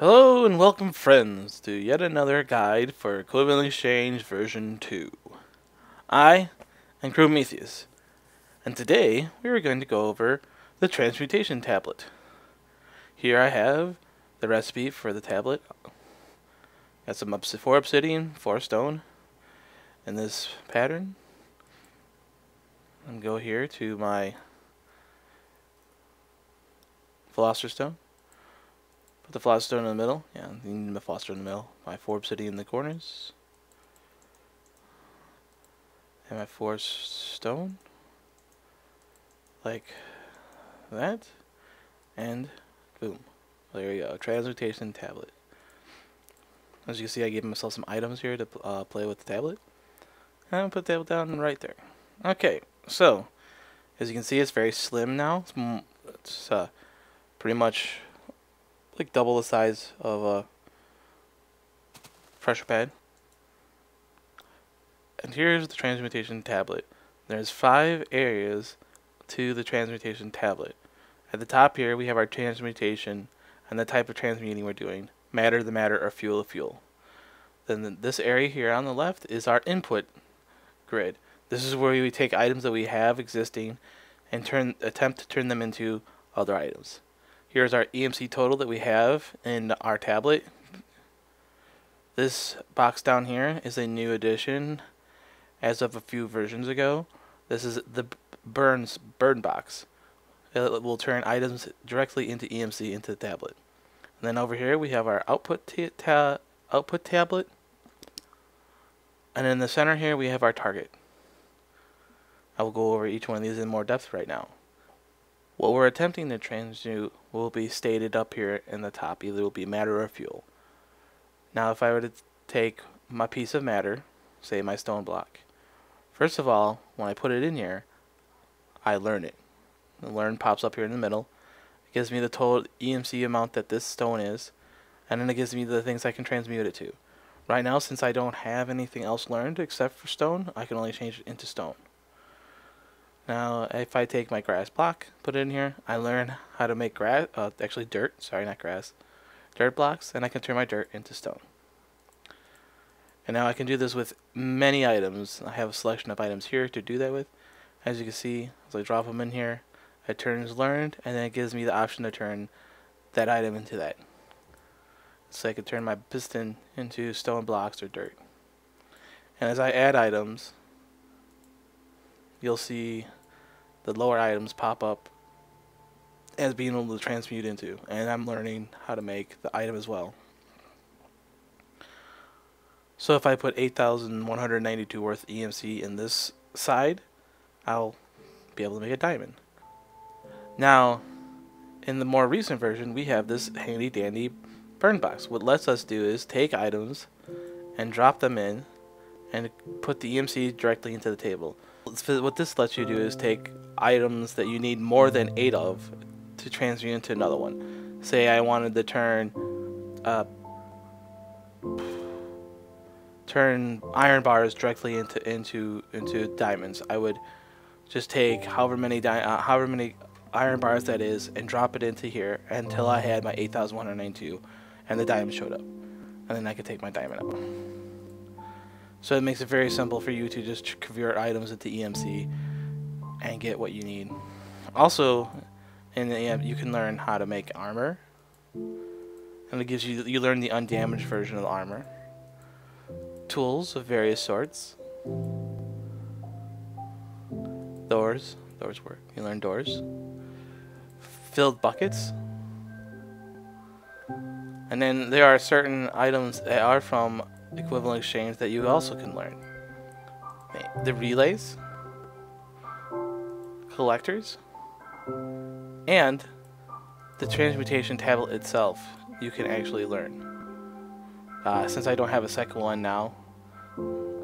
Hello and welcome friends to yet another guide for Equivalent Exchange version 2. I am Prometheus, and today we are going to go over the Transmutation Tablet. Here I have the recipe for the tablet. Got some 4 obsidian, 4 stone in this pattern. And go here to my Philosopher's Stone. Put the Philosopher's Stone in the middle. Yeah, you need the Philosopher's Stone in the middle. My 4 obsidian in the corners. And my 4 stone. Like that. And boom. There you go. Transmutation Tablet. As you can see, I gave myself some items here to play with the tablet. And I'm going to put the tablet down right there. Okay, so as you can see, it's very slim now. It's pretty much like double the size of a pressure pad. And here's the Transmutation Tablet. There's 5 areas to the Transmutation Tablet. At the top here, we have our transmutation and the type of transmuting we're doing. Matter to matter or fuel to fuel. Then this area here on the left is our input grid. This is where we take items that we have existing and attempt to turn them into other items. Here's our EMC total that we have in our tablet. This box down here is a new addition as of a few versions ago. This is the burn box. It will turn items directly into EMC into the tablet. And then over here we have our output tablet. And in the center here we have our target. I will go over each one of these in more depth right now. What we're attempting to transmute will be stated up here in the top. Either it will be matter or fuel. Now if I were to take my piece of matter, say my stone block, first of all, when I put it in here, I learn it. The learn pops up here in the middle. It gives me the total EMC amount that this stone is, and then it gives me the things I can transmute it to. Right now, since I don't have anything else learned except for stone, I can only change it into stone. Now, if I take my grass block, put it in here, I learn how to make actually dirt, sorry, not grass, dirt blocks, and I can turn my dirt into stone. And now I can do this with many items. I have a selection of items here to do that with. As you can see, as I drop them in here, it turns learned, and then it gives me the option to turn that item into that. So I can turn my piston into stone blocks or dirt. And as I add items, you'll see the lower items pop up as being able to transmute into, and I'm learning how to make the item as well. So if I put 8,192 worth EMC in this side, I'll be able to make a diamond. Now, in the more recent version, we have this handy dandy burn box. What lets us do is take items and drop them in and put the EMC directly into the table. What this lets you do is take items that you need more than 8 of to transmute into another one. Say I wanted to turn iron bars directly into diamonds. I would just take however many iron bars that is and drop it into here until I had my 8,192 and the diamond showed up. And then I could take my diamond out. So it makes it very simple for you to just convert items into EMC and get what you need. Also, in the EM, you can learn how to make armor, and it gives you learn the undamaged version of the armor. Tools of various sorts. Doors work. You learn doors. Filled buckets. And then there are certain items that are from Equivalent Exchange that you also can learn. The relays, collectors, and the Transmutation Tablet itself you can actually learn. Since I don't have a second one now,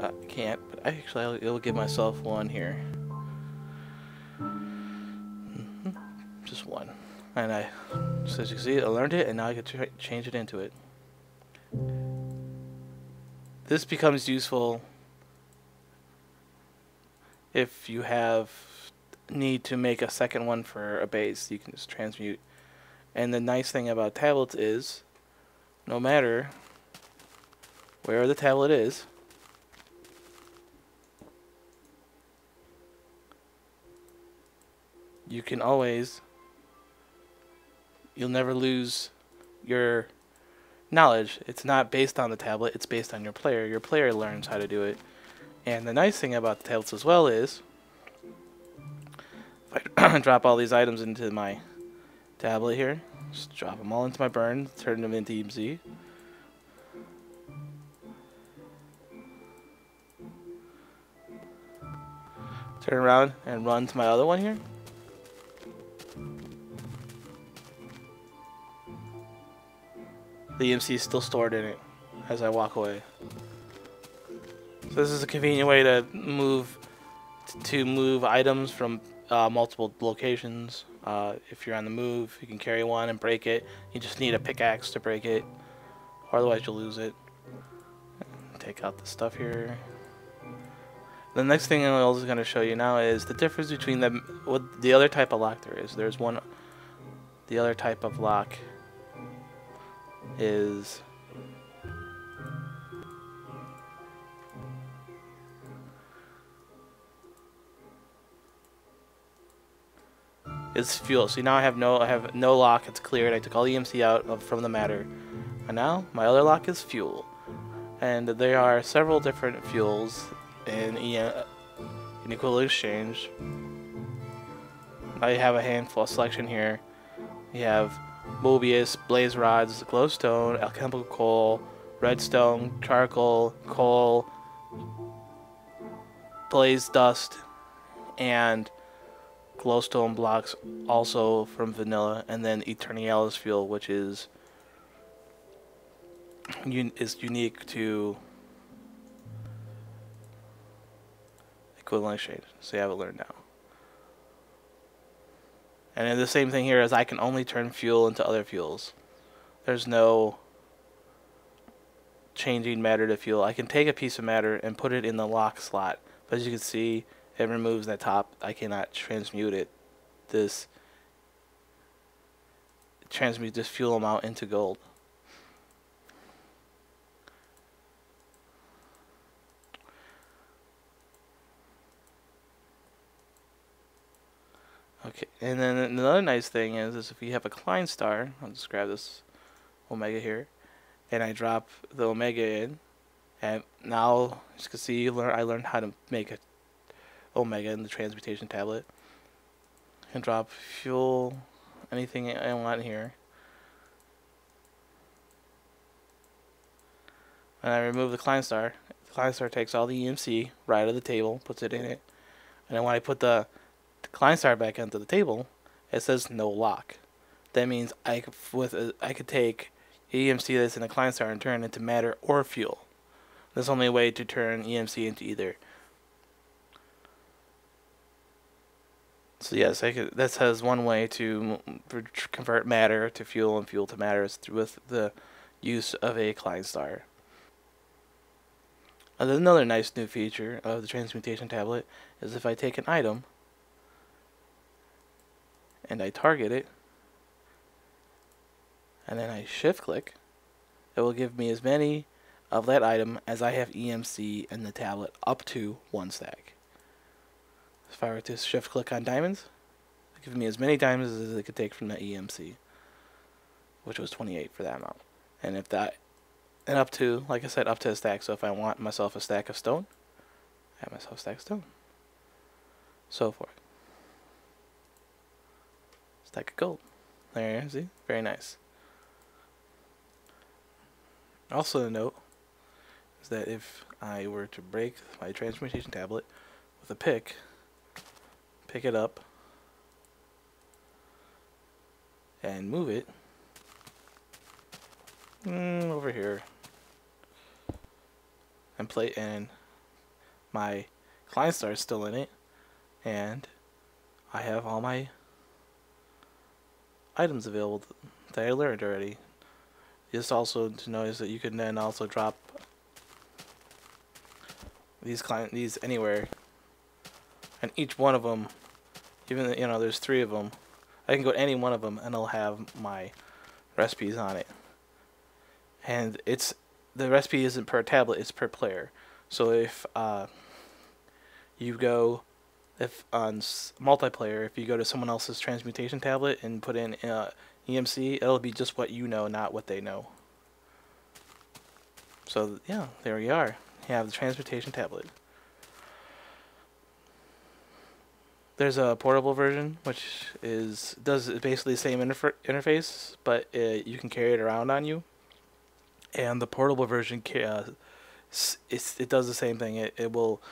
I can't, but I will give myself one here. Just one. And so as you can see, I learned it, and now I can change it into it. This becomes useful if you need to make a second one for a base. You can just transmute. And the nice thing about tablets is no matter where the tablet is, you can always, you'll never lose your knowledge. It's not based on the tablet, it's based on your player. Your player learns how to do it. And the nice thing about the tablets as well is, if I drop all these items into my tablet here, just drop them all into my burn, turn them into EMC. Turn around and run to my other one here. The EMC is still stored in it as I walk away. So this is a convenient way to move items from multiple locations. If you're on the move, you can carry one and break it. You just need a pickaxe to break it, or otherwise you'll lose it. Take out the stuff here. The next thing I was going to show you now is the difference between what the other type of lock there is. There's one. The other type of lock is fuel. So now I have no lock. It's cleared. I took all the EMC out from the matter, and now my other lock is fuel. And there are several different fuels in equal exchange. I have a handful of selection here. You have Mobius, blaze rods, glowstone, alchemical coal, redstone, charcoal, coal, blaze dust, and glowstone blocks, also from vanilla, and then Eternialis fuel, which is unique to equivalent exchange. So you have it learned now. And then the same thing here is I can only turn fuel into other fuels. There's no changing matter to fuel. I can take a piece of matter and put it in the lock slot, but as you can see, it removes that top. I cannot transmute it. Transmute this fuel amount into gold. Okay, and then another nice thing is if you have a Klein star, I'll just grab this Omega here, and I drop the Omega in, and now, as you can see, I learned how to make a Omega in the Transmutation Tablet. And drop fuel, anything I want here. And I remove the Klein star. The Klein star takes all the EMC right out of the table, puts it in it, and then when I put the Klein star back onto the table, it says no lock. That means I could take EMC that's in the Klein star and turn it into matter or fuel. There's only a way to turn EMC into either. So yes, this has one way to convert matter to fuel and fuel to matter with the use of a Klein star. Another nice new feature of the Transmutation Tablet is if I take an item and I target it, and then I shift click, it will give me as many of that item as I have EMC in the tablet, up to 1 stack. If I were to shift click on diamonds, it gives me as many diamonds as it could take from that EMC, which was 28 for that amount. And up to, like I said, up to a stack. So if I want myself a stack of stone, I have myself a stack of stone. So forth. Stack of gold. There you see? Very nice. Also a note is that if I were to break my Transmutation Tablet with a pick it up and move it over here and my Klein star is still in it, and I have all my items available that I learned already. Just also to notice that you can then also drop these anywhere, and each one of them, even there's 3 of them, I can go to any one of them and it'll have my recipes on it. and the recipe isn't per tablet; it's per player. So if you go if on multiplayer, if you go to someone else's transmutation tablet and put in EMC, it'll be just what you know, not what they know. So yeah, there we are. You have the transmutation tablet. There's a portable version, which does basically the same interface, but you can carry it around on you. And the portable version, it does the same thing. It will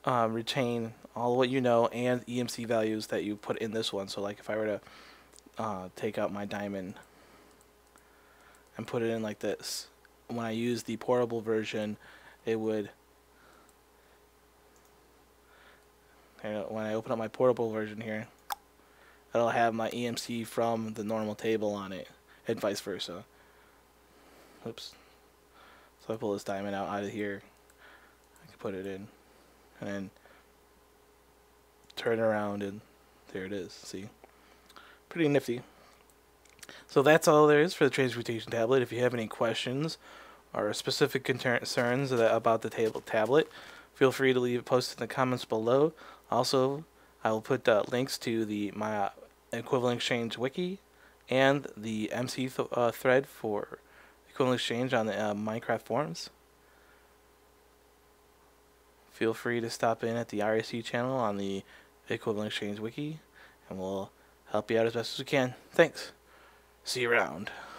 retain all what you know and EMC values that you put in this one. So like if I were to take out my diamond and put it in like this, when I use the portable version, it would, when I open up my portable version here, it'll have my EMC from the normal table on it, and vice versa. Oops. So I pull this diamond out of here, I can put it in, and then turn around, and there it is. See? Pretty nifty. So that's all there is for the Transmutation Tablet. If you have any questions or specific concerns about the tablet, feel free to leave a post in the comments below. Also, I will put links to my equivalent exchange wiki and the MC thread for equivalent exchange on the Minecraft forums. Feel free to stop in at the RSC channel on the equivalent exchange wiki, and we'll help you out as best as we can. Thanks. See you around.